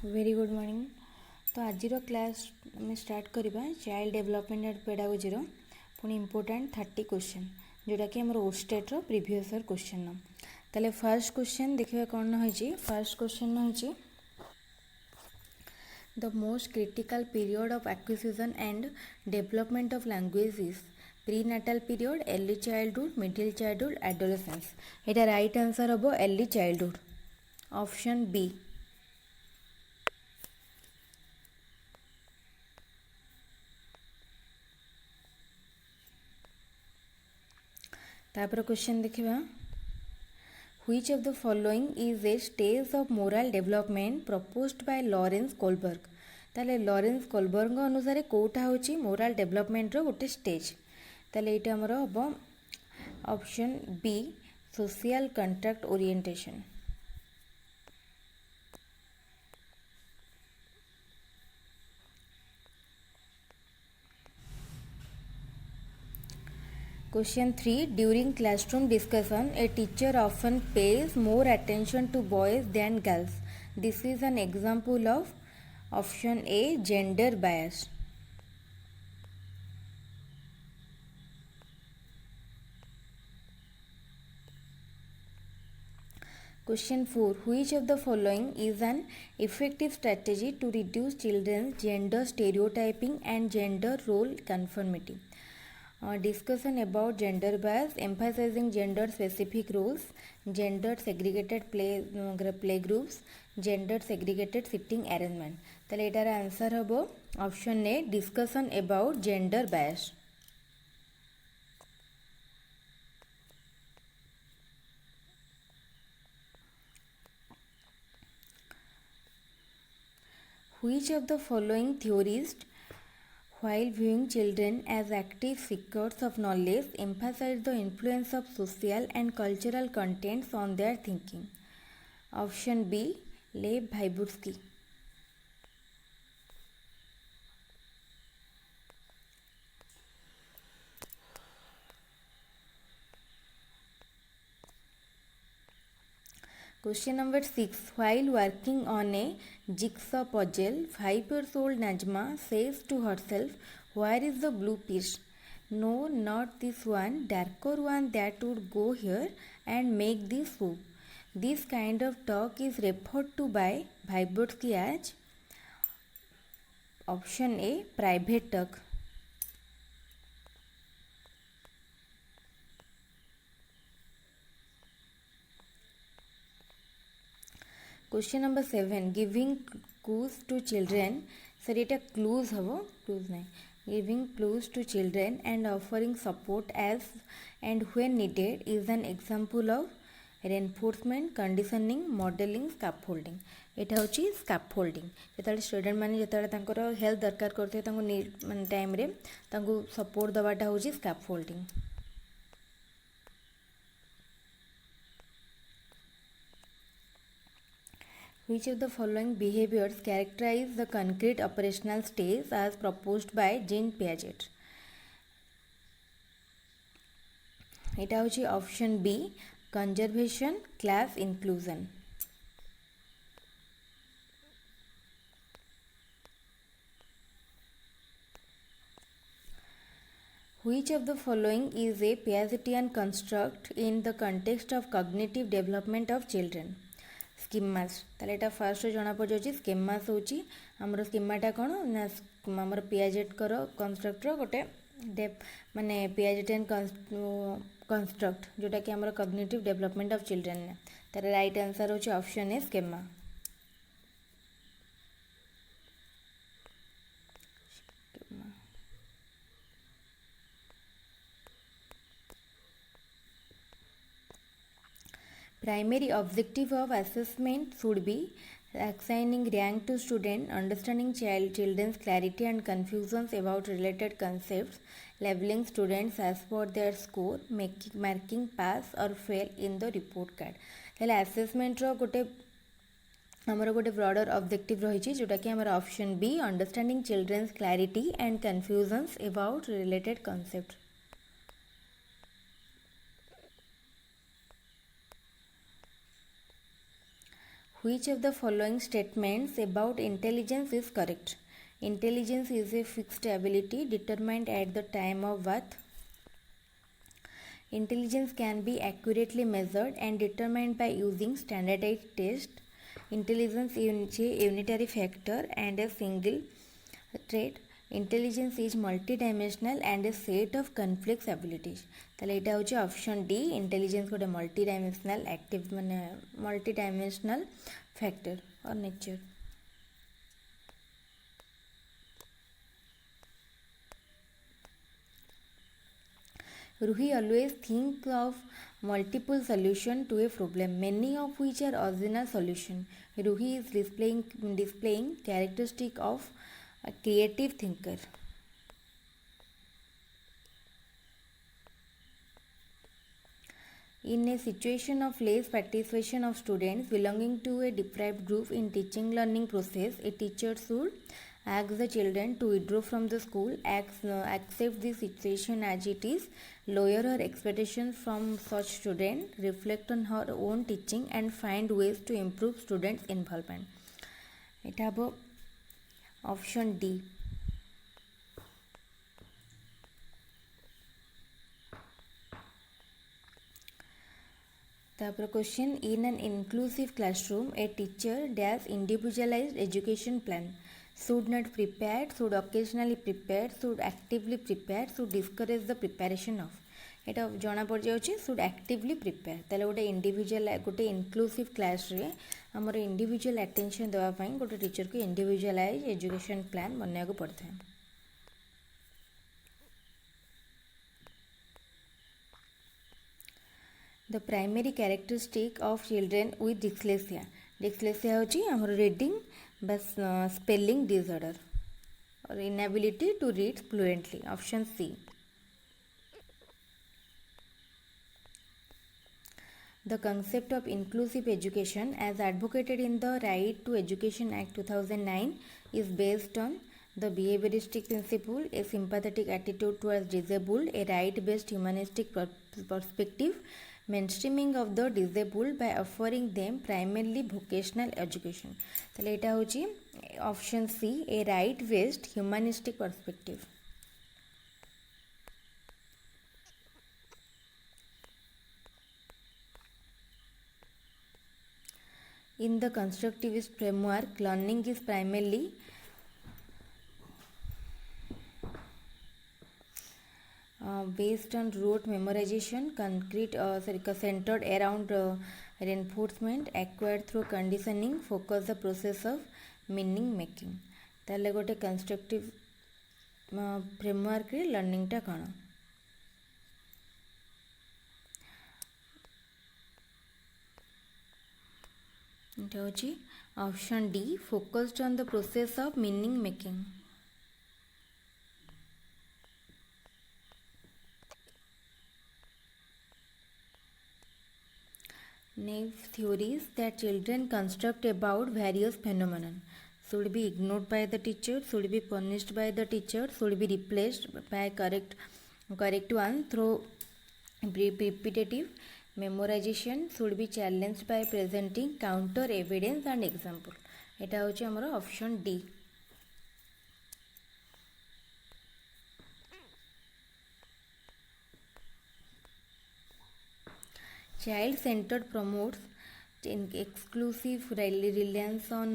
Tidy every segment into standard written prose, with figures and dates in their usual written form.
Very good morning. तो आज class आम स्टार्ट करवा चाइल्ड डेवलपमेंट एंड पेडागोजी पुणी इंपोर्टेंट 30 क्वेश्चन जोटा कि आम ओस्टेट प्रीवियस ईयर क्वेश्चन ताले फर्स्ट क्वेश्चन देखिए कौन होइछि। फर्स्ट क्वेश्चन होइछि the most critical period of acquisition and development of language is prenatal period, early childhood, middle childhood, adolescence. एटा राइट आंसर हम अर्ली चाइल्डहुड, ऑप्शन बी। तापर question देखिबा which of the following is a stage of moral development proposed by Lawrence Kohlberg. ताले Lawrence Kohlberg अनुसार कोटा होची moral development रो गोटे stage. ताले एटा हमर हबो option B social contract orientation. Question 3. During classroom discussion, a teacher often pays more attention to boys than girls. This is an example of option A gender bias. Question 4. Which of the following is an effective strategy to reduce children's gender stereotyping and gender role conformity? Discussion about gender bias, emphasizing gender specific rules, gender segregated play groups, gender segregated sitting arrangement. ताले एटार answer हबो option A discussion about gender bias. Which of the following theories, while viewing children as active seekers of knowledge, emphasize the influence of social and cultural contents on their thinking? Option B Lev Vygotsky. Question number 6. While working on a jigsaw puzzle, 5-year-old Najma says to herself, "Where is the blue piece? No, not this one, darker one that would go here and make this swoop." This kind of talk is referred to by Vygotsky as option A private talk. Question number 7. Giving clues to children. Sir, it clues habo, clues nahi. Giving clues to children and offering support as and when needed is an example of reinforcement, conditioning, modeling, scaffolding. एटा होची scaffolding. जेतले student माने जेतले तांकर help दरकार करथे तांको माने time रे तांको support दवाटा होची scaffolding. Which of the following behaviors characterize the concrete operational stage as proposed by Jean Piaget? এটা হচ্ছে option B conservation, class inclusion. Which of the following is a Piagetian construct in the context of cognitive development of children? Schemas. ताले एटा first जना पड़े schemas होची हमर schemata कोन ना हमर Piaget करो कंस्ट्रक्ट रो गोटे माने पियाजेटियन कंस्ट्रक्ट जोटा कि हमर कॉग्निटिव डेवलपमेंट ऑफ चिल्ड्रन ने। तार राइट आंसर होची option A schema. Primary objective of assessment should be assigning rank to student, understanding children's clarity and confusions about related concepts, labeling students as per their score, marking pass or fail in the report card. ताले assessment रो गोटे हमर गोटे broader objective रही जोटा कि हमर option be understanding children's clarity and confusions about related concept. Which of the following statements about intelligence is correct? Intelligence is a fixed ability determined at the time of birth. Intelligence can be accurately measured and determined by using standardized tests. Intelligence is a unitary factor and a single trait. Intelligence is multidimensional and a set of complex abilities. তাহলে এটা হচ্ছে option D intelligence গোটে multidimensional active মানে multidimensional factor or nature. Ruhi always thinks of multiple solutions to a problem, many of which are original solutions. Ruhi is displaying characteristic of a creative thinker. In a situation of less participation of students belonging to a deprived group in teaching learning process, a teacher should ask the children to withdraw from the school, accept the situation as it is, lower her expectations from such students, reflect on her own teaching and find ways to improve students' involvement. এটা হবে option D. তারপর question, in an inclusive classroom a teacher dash individualised education plan should not prepare, should occasionally prepare, should actively prepare, should discourage the preparation of। এটা জনা পড়ি যাচ্ছে should actively prepare। তাহলে গোটে individual গোটে inclusive ক্লাসরে আমার individual attention দেওয়া পাই গোটে টিচরকে ইন্ডিভিজুয়ালাইজ এডুকেশন প্ল্যান বনাইବାକୁ ପଡ଼ିଥାଏ। The primary characteristic of children with dyslexia, dyslexia होची हमर रीडिंग बस स्पेलिंग डिसऑर्डर और inability to read fluently, option C। The concept of inclusive education as advocated in the Right to Education Act 2009 is based on the behavioristic principle, a sympathetic attitude towards disabled, a right-based humanistic perspective, mainstreaming of the disabled by offering them primarily vocational education। তাহলে এটা হচ্ছে option C, a right based humanistic perspective. In the constructivist framework, learning is primarily based on rote memorization, centered around reinforcement acquired through conditioning, focus the process of meaning making। তাহলে গোটে constructive ফ্রেমওয়ার্করে লর্নিংটা କ'ଣ? এটা হচ্ছে option D, focused on the process of meaning making. Naive theories that children construct about various phenomena should be ignored by the teacher, should be punished by the teacher, should be replaced by correct one through repetitive memorization, should be challenged by presenting counter evidence and example। এটা হচ্ছে আমার option D. Child centered promotes exclusive reliance on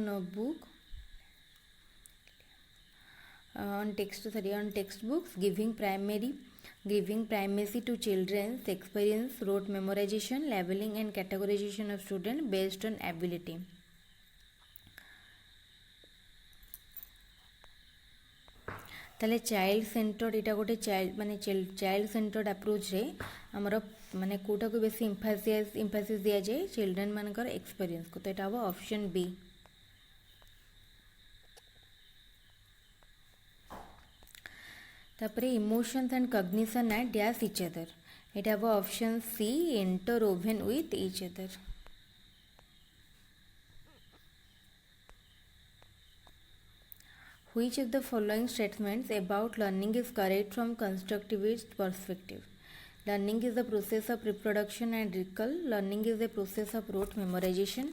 textbooks, giving primacy to children's experience, rote memorization, labeling and categorization of students based on ability। তাহলে child সেন্টর্ড এটা গোটে child সেন্টর্ড আপ্ରୋଚରେ ଆମର ମାନେ କେଉଁଟାକୁ ବେଶୀ ଇମ୍ଫାସିସ୍ ଦିଆଯାଏ ଚିଲଡ୍ରେନ୍ ମାନଙ୍କର ଏକ୍ସପେରିଏନ୍ସକୁ। ତ ଏଇଟା ହେବ ଅପସନ୍ ବି। ତାପରେ emotions and cognition are dash each other. ଏଇଟା ହେବ option C, interwoven with each other. Which of the following statements about learning is correct from constructivist perspective? Learning is the process of reproduction and recall. Learning is the process of rote memorization.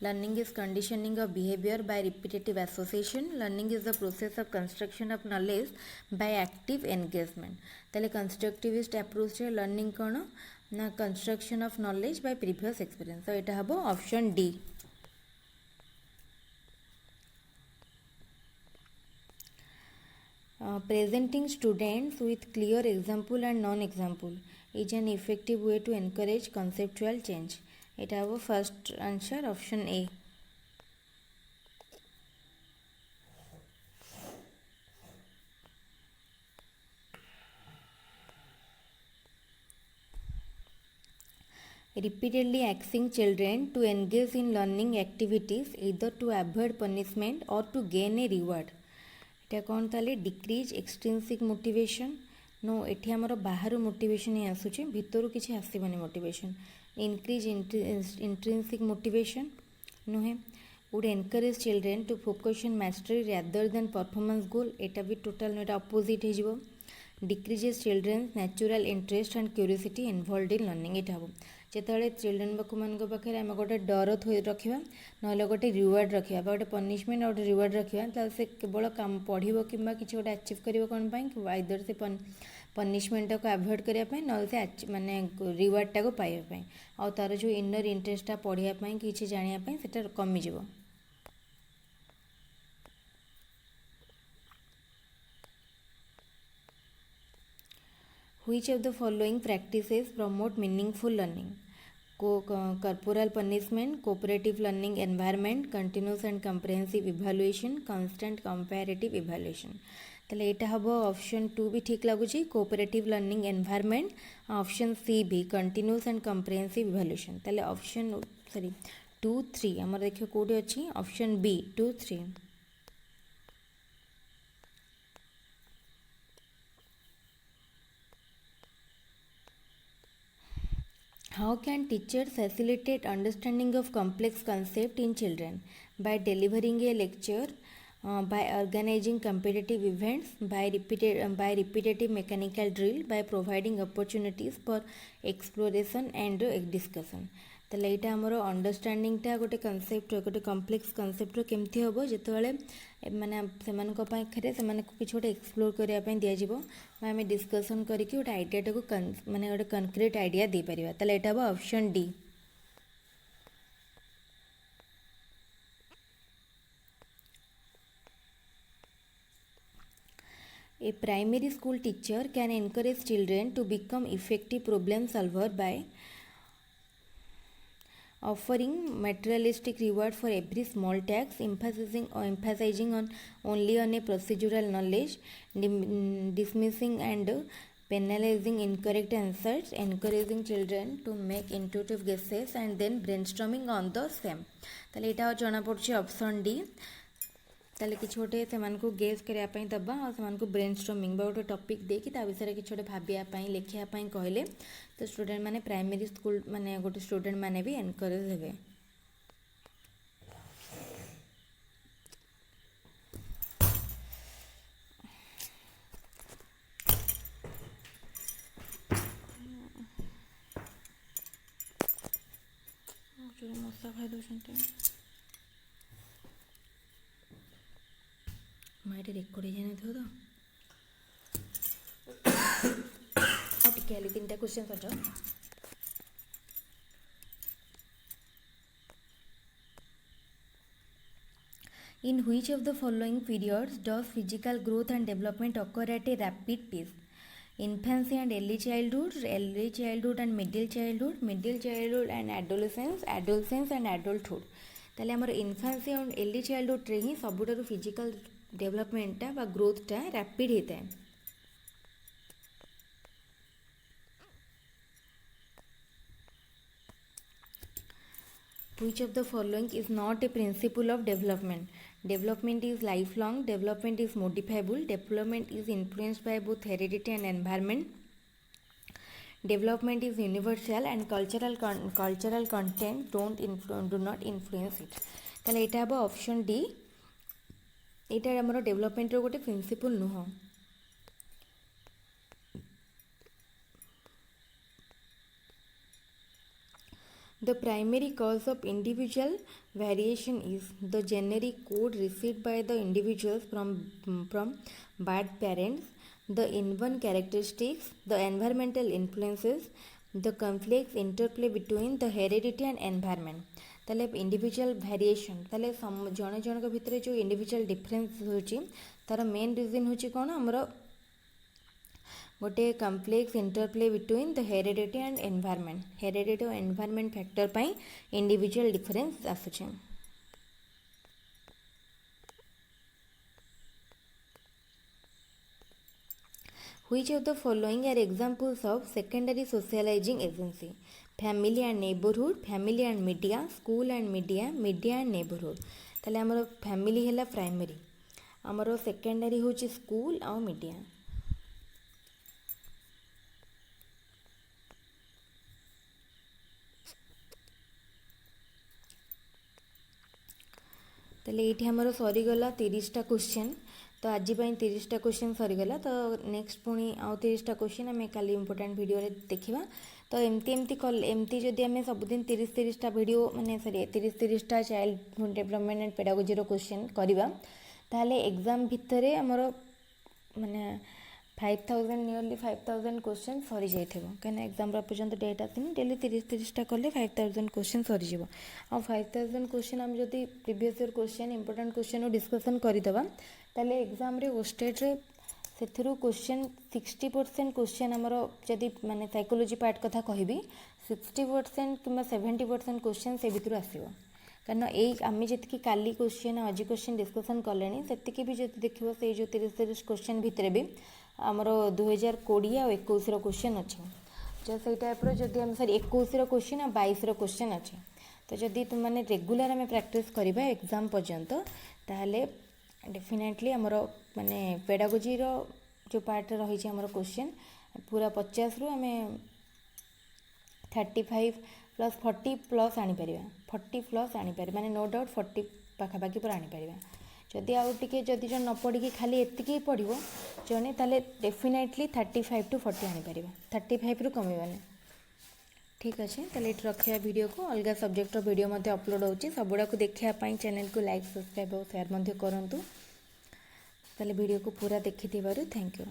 Learning is conditioning of behavior by repetitive association. Learning is the process of construction of knowledge by active engagement. ताले constructivist approach रे learning कौन ना construction of knowledge by previous experience. तो एटा हबो option D. Presenting students with clear example and non-example is an effective way to encourage conceptual change. It have a first answer option A. Repeatedly asking children to engage in learning activities either to avoid punishment or to gain a reward. এটা କ'ଣ ତାହେଲେ decrease ଏକ୍ସଟ୍ରିନ୍ସିକ୍ motivation no ଏଠି ଆମର ବାହାରୁ motivation ହିଁ ଆସୁଛି ଭିତରୁ କିଛି ଆସିବନି ମୋଟିଭେସନ୍ ଇନକ୍ରିଜ୍ ଇଣ୍ଟ୍ରିନ୍ସିକ୍ ମୋଟିଭେସନ୍ ନୁହେଁ would encourage children to focus on mastery rather than performance goal ଏଟା ବି ଟୋଟାଲ୍ ଏଟା ଅପୋଜିଟ୍ ହେଇଯିବ decreases children's natural interest and curiosity involved in learning ଏଇଟା ହେବ ଯେତେବେଳେ ଚିଲଡ୍ରେନ୍ ମାନଙ୍କ ପାଖରେ ଆମେ ଗୋଟେ ଡର ରଖିବା ନହେଲେ ଗୋଟେ ରିୱାର୍ଡ଼ ରଖିବା ବା ଗୋଟେ ପନିସମେଣ୍ଟ ଆଉ ଗୋଟେ ରିୱାର୍ଡ଼ ରଖିବା ତାହେଲେ ସେ କେବଳ କାମ ପଢ଼ିବ କିମ୍ବା କିଛି ଗୋଟେ ଆଚିଭ୍ କରିବ କ'ଣ ପାଇଁ ଆଇଦର ସେ ପନିସମେଣ୍ଟଟାକୁ ଆଭଏଡ଼ କରିବା ପାଇଁ ନହେଲେ ସେ ମାନେ ରିୱାର୍ଡ଼ଟାକୁ ପାଇବା ପାଇଁ ଆଉ ତା'ର ଯେଉଁ ଇନର୍ ଇଣ୍ଟରେଷ୍ଟଟା ପଢ଼ିବା ପାଇଁ କିଛି ଜାଣିବା ପାଇଁ ସେଟା କମିଯିବ Which of the following practices promote meaningful learning? Corporal punishment, cooperative learning environment, continuous and comprehensive evaluation, constant comparative evaluation. ताले एटा हबो ऑप्शन 2 भी ठीक लागुची cooperative learning environment option C भी कंटिन्यूअस एंड कंप्रेहेंसिव इवैल्यूएशन ताले ऑप्शन 2 3 हमर देखियो कोडी अछि option B 2 3 How can teachers facilitate understanding of complex concepts in children? By delivering a lecture, by organizing competitive events, by repetitive mechanical drill, by providing opportunities for exploration and discussion. ତାହେଲେ ଏଇଟା ଆମର ଅଣ୍ଡରଷ୍ଟାଣ୍ଡିଂଟା ଗୋଟେ concept ଗୋଟେ complex କନସେପ୍ଟର କେମିତି ହେବ ଯେତେବେଳେ ମାନେ ସେମାନଙ୍କ ପାଖରେ ସେମାନଙ୍କୁ କିଛି ଗୋଟେ ଏକ୍ସପ୍ଲୋର କରିବା ପାଇଁ ଦିଆଯିବ ବା ଆମେ ଡିସ୍କସନ୍ କରିକି ଗୋଟେ ଆଇଡ଼ିଆଟାକୁ ମାନେ ଗୋଟେ କନକ୍ରିଟ୍ ଆଇଡ଼ିଆ ଦେଇପାରିବା ତାହେଲେ ଏଇଟା ହେବ option D A primary school teacher can encourage children to become effective problem solver by offering materialistic reward for every small task, emphasizing on only on a procedural knowledge, dismissing and penalizing incorrect answers, encouraging children to make intuitive guesses and then brainstorming on the same. ताले एटा जଣା पड़छि option D ताले किछ गोटे सेमानकु guess करिया पई दबा और सेमानकु brainstorming बा गोटे टॉपिक देकी ता विषय किछ गोटे भाबिया पई लेखिया पई कहले तो स्टूडेंट माने प्राइमरी स्कूल माने गोटे स्टूडेंट माने भी एनकरेज हेबे मसा खाई दो माइटे रेकर्ड हो जाने थो तो और टिके आली 3टा क्वेश्चन कर In which of the following periods does physical growth and development occur at a rapid pace? Infancy and early childhood and middle childhood and adolescence and adulthood. ताले हमर इन्फेंसी और early childhood रे ही सबुठारु physical डेवलपमेंटा बा ग्रोथटा rapid होता है Which of the following is not a principle of development? Development is lifelong, development is modifiable, development is influenced by both heredity and environment, development is universal and cultural content do not influence it. ताले एटा हबो option D एटा हमरो development रो गोटे principal नुह The primary cause of individual variation is the generic code received by the individuals from birth parents, the inborn characteristics, the environmental influences, the complex interplay between the heredity and environment. ताले individual variation ताले जन जनक भितर जो individual difference होची तार main reason होची कौन हमरो गोटे complex interplay between the heredity and environment heredity और एनवायरनमेंट फैक्टर पाई इंडिविजुअल डिफरेंस आसुचे. Which of the following are examples of secondary socializing agency? Family and neighborhood, family and media, school and media, media and neighborhood. ताले हमरो family हैला primary, हमरो secondary होची school और media. ताले ये हमरो सरीगला 30टा क्वेश्चन. तो आज 30टा क्वेश्चन सरीगला. तो नेक्स्ट पुणी आउ 30टा क्वेश्चन आम काली इंपोर्टाट वीडियो देखा. तो एमती जदि आम सबुदिन 30टा वीडियो माने सॉरी 30टा child development and pedagogy question करवा ताहले एग्जाम भितर आमर माने 5000 नियरली 5000 क्वेश्चन सरी जाइए कहीं एग्जाम पर्यंत डेट आसनी डेली 30टा कले 5000 क्वेश्चन सरीज. आ 5000 क्वेश्चन आम जब previous year question important question discussion करदे ताले एग्जाम रे ओस्टेट रे से क्वेश्चन 60% क्वेश्चन आमर जदि माने साइकोलोजी पार्ट कथा कहबी 60% कि 70% क्वेश्चन से भितर आसो. कारण यही आम जी काली क्वेश्चन आज क्वेश्चन डिस्कसन कले से भी जो देखो से जो 30 क्वेश्चन भितर भी आमर 2020 और 21 क्वेश्चन अच्छे. जो से टाइप्र जदि आम सॉरी 21 क्वेश्चन और 22 क्वेश्चन अच्छे. तो जदि तुम मैंने रेगुलर आम प्रैक्टिस करवा एग्जाम पर्यंत ताहले डेफिनेटली आमर माने पेडागोजी जो पार्ट रही आमर क्वेश्चन पूरा 50 रु आम 35 प्लस 40 प्लस आनीपर 40 प्लस आनीपर माने नो डाउट 40 पाखापाखि पूरा आनीपर. जदि आउ टिके जदि जो न पढ़ी खाली एतिकी पढ़ो जड़े ताले डेफिनेटली 35 टू 40 आनीपर 35 रु कमेबानी. ठीक अच्छे ताले ये रखा वीडियो को अलग सब्जेक्टर वीडियो मध्य अपलोड होची सबुड़ा को देखापी चैनल को लाइक सब्सक्राइब और शेयर करूँ. ताले वीडियो को पूरा देखि थैंक यू.